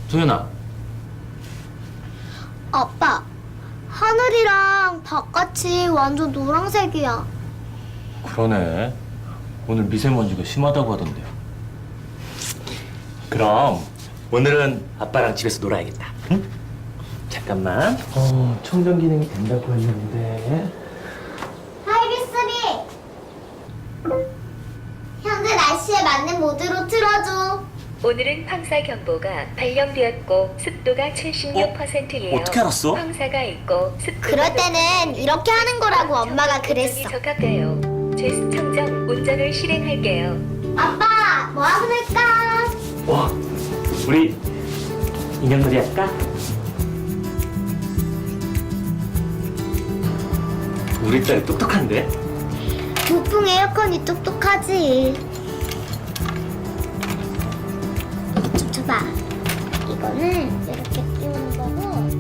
도현아. 아빠, 하늘이랑 바깥이 완전 노란색이야. 그러네. 오늘 미세먼지가 심하다고 하던데. 그럼 오늘은 아빠랑 집에서 놀아야겠다. 응? 잠깐만. 충전 기능이 된다고 했는데. 하이비스비! 현재 날씨에 맞는 모드로 틀어줘. 오늘은 황사 경보가 발령되었고 습도가 76%예요. 어떻게 알았어? 황사가 있고 습도가 그럴 때는 이렇게 하는 거라고 엄마가 그랬어. 적합해요. 제스 청정 운전을 실행할게요. 아빠, 뭐 하고 놀까? 와, 우리 인형놀이 할까? 우리 딸 똑똑한데? 부풍 에어컨이 똑똑하지. 좀 줘봐. 이거는 이렇게 끼우는 거고.